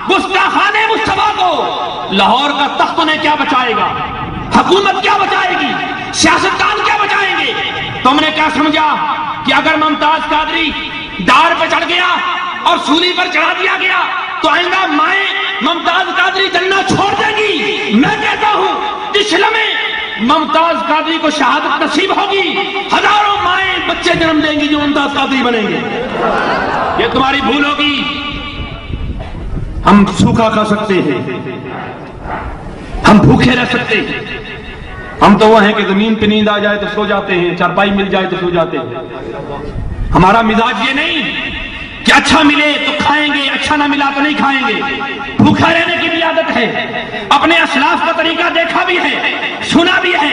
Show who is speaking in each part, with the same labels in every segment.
Speaker 1: गुस्ताखाने मुस्तफा को लाहौर का तख्त उन्हें क्या बचाएगा, हुकूमत क्या बचाएगी, सियासतदान क्या बचाएंगे। तुमने क्या समझा कि अगर मुमताज कादरी डार पे चढ़ गया और सूली पर चढ़ा दिया गया तो आइंदा माए मुमताज कादरी जन्नत छोड़ देगी। मैं कहता हूं जिस लम्हे मुमताज कादरी को शहादत नसीब होगी, हजारों माएं बच्चे जन्म देंगी जो मुमताज कादरी बनेंगे। ये तुम्हारी भूल होगी। हम सूखा खा सकते हैं, हम भूखे रह सकते हैं, हम तो वो हैं कि जमीन पे नींद आ जाए तो सो जाते हैं, चारपाई मिल जाए तो सो जाते हैं। हमारा मिजाज ये नहीं कि अच्छा मिले तो खाएंगे, अच्छा ना मिला तो नहीं खाएंगे। भूखा रहने की भी आदत है। अपने असलाफ का तरीका देखा भी है, सुना भी है,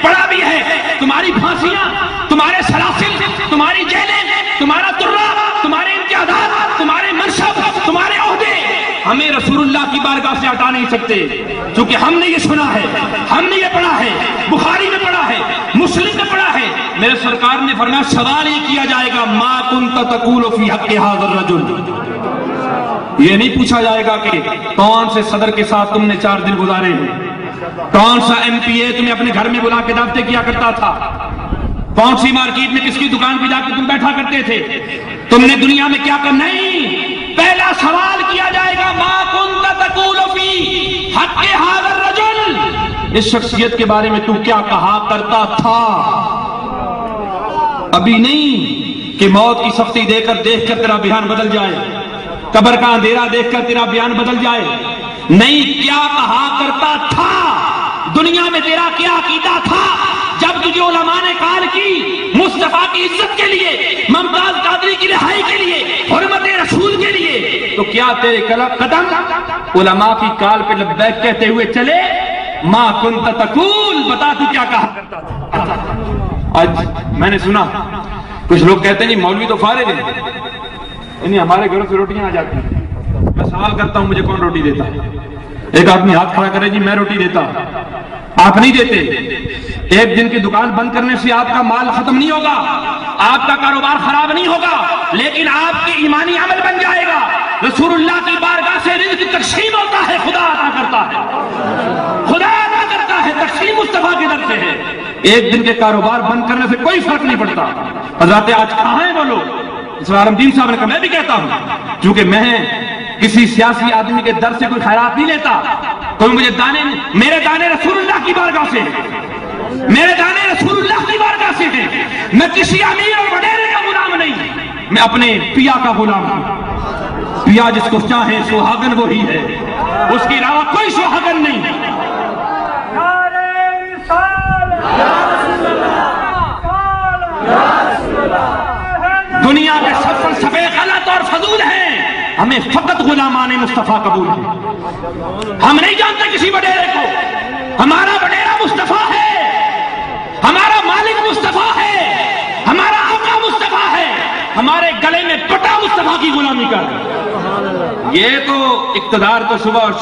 Speaker 1: पढ़ा भी है। तुम्हारी फांसियां, तुम्हारे सलासिल, तुम्हारी जेलें, तुम्हारा तुर्रा, तुम्हारे इम्तियाज़ात, तुम्हारे मनसब, तुम्हारे ओहदे हमें रसूलुल्लाह की बारगाह से हटा नहीं सकते, क्योंकि हमने ये सुना है, हमने ये पढ़ा है, बुखारी में पढ़ा है, मुस्लिम में पढ़ा है। मेरे सरकार ने फरमाया सवाल ये किया जाएगा मा कुंत तकूलु फी हक़्क़ि हाज़िर रजुल। ये नहीं पूछा जाएगा कि कौन से सदर के साथ तुमने 4 दिन गुजारे हैं, कौन सा MPA तुम्हें अपने घर में बुला के दावतें किया करता था, कौन सी मार्केट में किसकी दुकान पे जाकर तुम बैठा करते थे, तुमने दुनिया में क्या करना। नहीं, पहला सवाल किया जाएगा मा कुंत तकूलु फी हक़्क़ि हाज़िर रजुल। इस शख्सियत के बारे में तू क्या कहा करता था। अभी नहीं कि मौत की सख्ती देखकर तेरा बयान बदल जाए, कब्र का अंधेरा देखकर तेरा बयान बदल जाए। नहीं, क्या कहा करता था, दुनिया में तेरा क्या अकीदा था जब तुझे उलमा ने कॉल की मुस्तफा की इज्जत के लिए, मुमताज कादरी की रिहाई के लिए, हुर्मत रसूल के लिए, तो क्या तेरे कदम उलमा की कॉल पे लब्बैक कहते हुए चले। मा कुंत तकूल, बता तू क्या कहा करता था। आज मैंने सुना कुछ लोग कहते हैं जी मौलवी तो फारिग है, यानी हमारे घरों से रोटियां आ जाती हैं। मैं सवाल करता हूं मुझे कौन रोटी देता है। एक आदमी हाथ खड़ा करे जी मैं रोटी देता, आप नहीं देते। एक दिन की दुकान बंद करने से आपका माल खत्म नहीं होगा, आपका कारोबार खराब नहीं होगा, लेकिन आपके ईमानी अमल बन जाएगा। रसूलुल्लाह की बारगाह से रिज़्क़ तक़सीम होता है, खुदा अता करता है, खुदा अता करता है, तक़सीम मुस्तफा की तरफ से है। एक दिन के कारोबार बंद करने से कोई फर्क नहीं पड़ता। हज़रत आज कहां हैं वो लोग। आलमदीन साहब ने कहा मैं भी कहता हूं, क्योंकि मैं किसी सियासी आदमी के दर से कोई खैरात नहीं लेता, कोई मुझे दाने, मेरे दाने रसूलुल्लाह की बारगाह से हैं, मेरे दाने रसूलुल्लाह की बारगाह से हैं। मैं किसी अमीर और वडेरे का गुलाम नहीं, मैं अपने पिया का गुलाम हूं। पिया जिसको चाहे सुहागन वही है, उसके अलावा कोई सुहागन नहीं। दुनिया के सब फलसफे गलत और फजूल हैं, हमें फकत गुलामाने मुस्तफा कबूल है। हम नहीं जानते किसी वडेरे को, हमारा वडेरा मुस्तफा है, हमारा मालिक मुस्तफा है, हमारा आका मुस्तफा है, हमारे गले में पटा मुस्तफा की गुलामी कर। ये तो इक़्तिदार तो सुबह और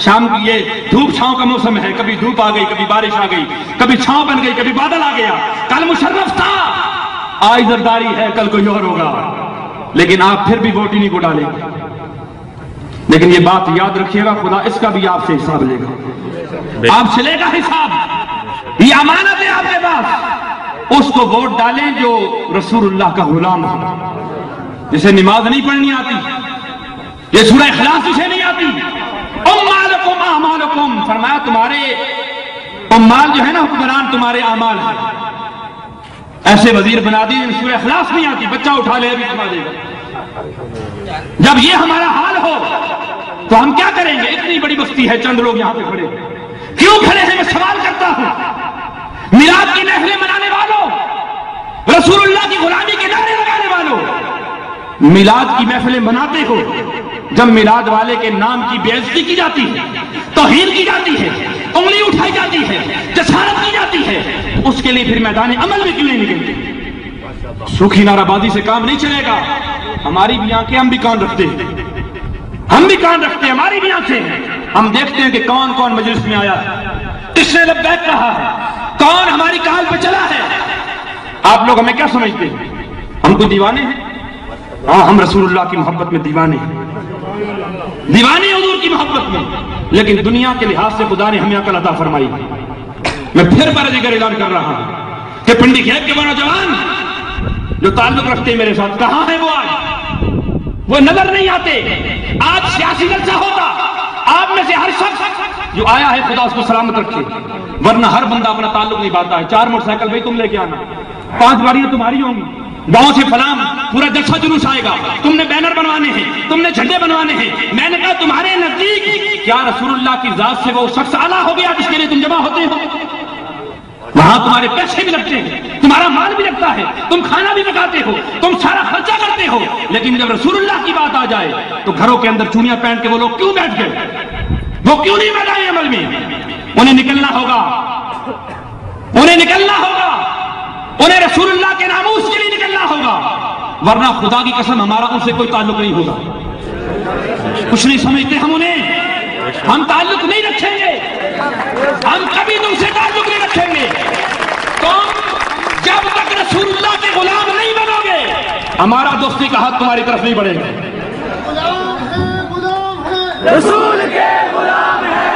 Speaker 1: शाम की, ये धूप छांव का मौसम है, कभी धूप आ गई, कभी बारिश आ गई, कभी छांव बन गई, कभी बादल आ गया। कल मुशर्रफ था, आज जरदारी है, कल कोई और होगा, लेकिन आप फिर भी वोट ही नहीं को डालेंगे। लेकिन ये बात याद रखिएगा, खुदा इसका भी आपसे हिसाब लेगा, आपसे लेगा हिसाब। ये अमानत है आपके पास। उसको वोट डालें जो रसूलुल्लाह का गुलाम हो, जिसे नमाज नहीं पढ़नी आती, ये सूरह इखलास जिसे नहीं आती। उम्मालकुम अमालकुम, फरमाया तुम्हारे उम्माल जो है ना, हुक्मरान तुम्हारे अमाल है। ऐसे वजीर बना दिए सूरह इखलास नहीं आती, बच्चा उठा ले अभी सुना देगा। जब ये हमारा हाल हो तो हम क्या करेंगे। इतनी बड़ी बस्ती है, चंद लोग यहां पे खड़े, क्यों खड़े हैं मैं सवाल करता हूं। मिलाद की महफिलें मनाने वालों, रसूलुल्लाह की गुलामी के नारे लगाने वालों, मिलाद की महफिलें मनाते हो, जब मिलाद वाले के नाम की बेइज्जती की जाती है, तौहीन की जाती है, उंगली उठाई जाती है, जसारत की जाती है, तो उसके लिए फिर मैदान अमल में क्यों नहीं निकलते। सूखी नाराबाजी से काम नहीं चलेगा। हमारी भी आंखें, हम भी कान रखते हैं, हम भी कान रखते हैं, हमारी भी आंखें हैं। हम देखते हैं कि कौन कौन मजलिस में आया है, किसने लब्बैक कहा है, कौन हमारी काल पे चला है। आप लोग हमें क्या समझते हैं, हम कोई दीवाने हैं? हाँ, हम रसूलुल्लाह की मोहब्बत में दीवाने हैं। دیوانے حضور کی محبت میں، لیکن دنیا کے لحاظ سے خدا نے ہمیں عقل عطا فرمائی۔ میں پھر برادر اعلان کر رہا ہوں کہ پنڈی گھیب کے نوجوان جو تعلق رکھتے ہیں میرے ساتھ، کہاں ہیں وہ آج؟ وہ نظر نہیں آتے۔ آج سیاسی جلسہ ہوتا، آپ میں سے ہر شخص جو آیا ہے خدا اس کو سلامت رکھے، ورنہ ہر بندہ اپنا تعلق نہیں پاتا ہے۔ 4 موٹر سائیکل بھائی تم لے کے آنا، 5 گاڑیاں تمہاری ہوں گی، گاؤں سے فلام پورا جلسہ جلوس آئے گا، تم نے بینر بنوانے ہیں، تم نے جھنڈے بنوانے ہیں۔ میں نے کہا تمہارے نزدیک کیا رسول اللہ کی ذات سے وہ شخص اعلیٰ ہو گیا جس کے لیے تم جمع ہوتے ہو؟ وہاں تمہارے پیسے بھی لگتے ہیں، تمہارا مال بھی لگتا ہے، تم کھانا بھی پکاتے ہو، تم سارا خرچہ کرتے ہو، لیکن جب رسول اللہ کی بات آ جائے تو گھروں کے اندر چونیاں پہن کے وہ لوگ کیوں بیٹھ گئے؟ وہ کیوں نہیں میدان عمل میں؟ انہیں نکلنا ہوگا، انہیں نکلنا ہوگا، انہیں رسول اللہ کے ناموس کے لیے نکلنا ہوگا، ورنہ خدا کی قسم ہمارا ان سے کوئی تعلق نہیں ہوگا۔ کچھ نہیں سمجھتے ہم انہیں، ہم تعلق نہیں رکھیں گے، ہم کبھی تم سے تعلق نہیں رکھیں گے۔ تم جب تک رسول اللہ کے غلام نہیں بنو گے ہمارا دوستی کا ہاتھ تمہاری طرف نہیں بڑھے گا۔
Speaker 2: غلام ہے
Speaker 3: رسول کے غلام ہے،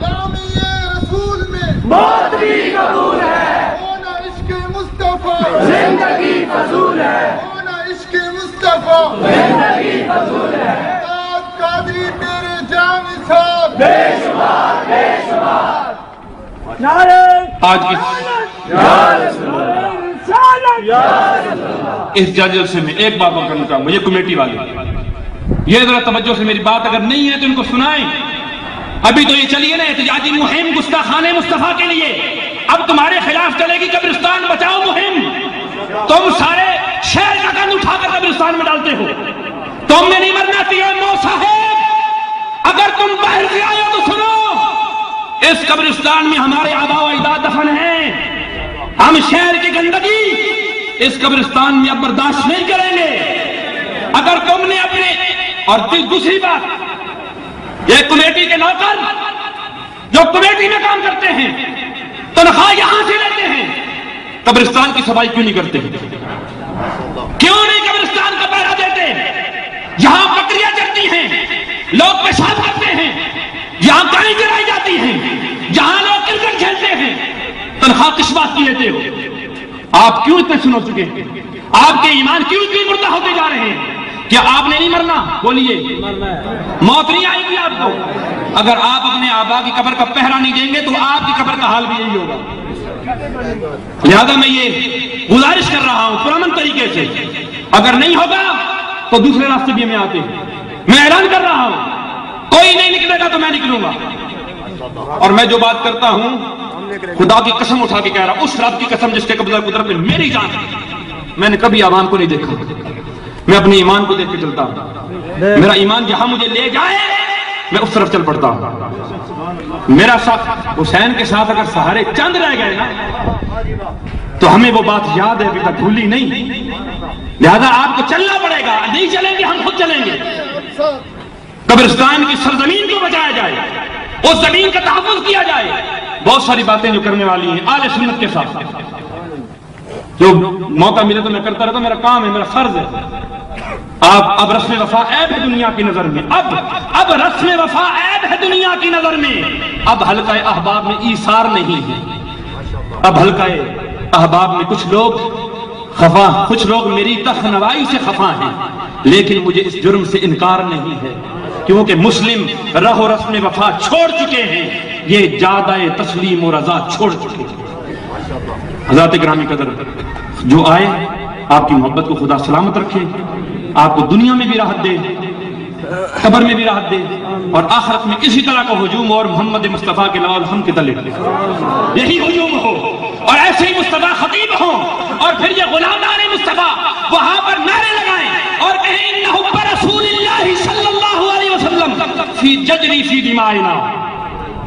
Speaker 2: غلامی رسول میں
Speaker 3: موت بھی قبول ہے،
Speaker 2: ہونا عشق مصطفیٰ،
Speaker 3: زندگی فضول ہے،
Speaker 2: ہونا عشق مصطفیٰ،
Speaker 3: زندگی فضول ہے،
Speaker 2: ساتھ قادری تیرے جان صاحب،
Speaker 3: بے شمار بے شمار۔ نعرہ
Speaker 1: آج کی اس جلسے میں ایک بات اور کرنا چاہوں گا، یہ کمیٹی والے یہ ذرا توجہ سے میری بات اگر نہیں ہے تو ان کو سنائیں۔ ابھی تو یہ چلیے نا احتجاجی مہم گستاخان مصطفیٰ کے لیے، اب تمہارے خلاف چلے گی قبرستان بچاؤ مہم۔ تم سارے شہر کا گند اٹھا کر قبرستان میں ڈالتے ہو، تم نے نہیں مرنا چاہیے۔ مو صاحب اگر تم باہر سے آئے ہو تو سنو، اس قبرستان میں ہمارے آباء و اجداد دفن ہیں، ہم شہر کی گندگی اس قبرستان میں اب برداشت نہیں کریں گے۔ اگر تم نے اپنے اور دوسری بات، یہ کمیٹی کے نوکر جو کمیٹی میں کام کرتے ہیں تنخواہ یہاں سے لیتے ہیں، قبرستان کی صفائی کیوں نہیں کرتے؟ کیوں نہیں قبرستان کا پہرا دیتے؟ یہاں بکریاں چرتی ہیں، لوگ پیشاب کرتے ہیں، یہاں گائیں گرائی جاتی ہیں، جہاں لوگ کرکٹ کھیلتے ہیں، تنخواہ کس بات کی لیتے ہو؟ آپ کیوں اتنے سن ہو چکے ہیں؟ آپ کے ایمان کیوں اتنے مردہ ہوتے جا رہے ہیں؟ کیا آپ نے نہیں مرنا؟ بولیے، موت نہیں آئے گی آپ کو؟ اگر آپ اپنے آبا کی قبر کا پہرا نہیں دیں گے تو آپ کی قبر کا حال بھی یہی ہوگا۔ لہذا میں یہ گزارش کر رہا ہوں پرامن طریقے سے، اگر نہیں ہوگا تو دوسرے راستے بھی ہمیں آتے ہیں۔ میں اعلان کر رہا ہوں کوئی نہیں نکلے گا تو میں نکلوں گا، اور میں جو بات کرتا ہوں خدا کی قسم اٹھا کے کہہ رہا ہوں، اس رب کی قسم جس کے قبضہ قدرت میں میری جان ہے، میں نے کبھی عوام کو نہیں دیکھا، میں اپنے ایمان کو دیکھ کے چلتا ہوں۔ میرا ایمان جہاں مجھے لے جائے میں اس طرف چل پڑتا ہوں۔ میرا ساتھ حسین کے ساتھ اگر سہارے چند رہ گئے نا تو ہمیں وہ بات یاد ہے، ابھی تک بھولی نہیں، لہذا آپ کو چلنا پڑے گا۔ نہیں چلیں گے ہم خود چلیں گے، قبرستان کی سرزمین کو بچایا جائے، اس زمین کا تحفظ کیا جائے۔ بہت ساری باتیں جو کرنے والی ہیں آل سنت کے ساتھ، جو موقع ملے تو میں کرتا رہتا ہوں، میرا کام ہے، میرا فرض ہے۔ اب رسم وفا عیب ہے دنیا کی نظر میں، اب رسم وفا عیب ہے دنیا کی نظر میں، اب حلقہ احباب میں ایثار نہیں ہے، اب حلقہ احباب میں کچھ لوگ میری تخنوائی سے خفا ہیں، لیکن مجھے اس جرم سے انکار نہیں ہے، کیونکہ مسلم رہ و رسم وفا چھوڑ چکے ہیں، یہ جادہ تسلیم و رضا چھوڑ چکے ہیں۔ حضرات گرامی قدر، جو آئے آپ کی محبت کو خدا سلامت رکھے، آپ کو دنیا میں بھی راحت دے، قبر میں بھی راحت دے، اور آخرت میں کسی طرح کا ہجوم اور محمد مصطفیٰ کے لوال ہم کے تلے یہی ہجوم ہو، اور ایسے ہی مصطفیٰ خطیب ہوں، اور پھر یہ غلامان مصطفیٰ وہاں پر نعرے لگائیں اور کہیں ان حب رسول اللہ صلی اللہ علیہ وسلم فی ججری فی دمائنا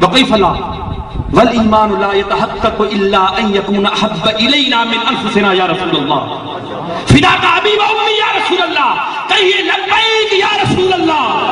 Speaker 1: وکیف لا والایمان لا يتحقق الا ان يكون احب الینا من انفسنا یا رسول اللہ، فداک ابی و امی یا رسول اللہ، کہیے لبیک یا رسول اللہ۔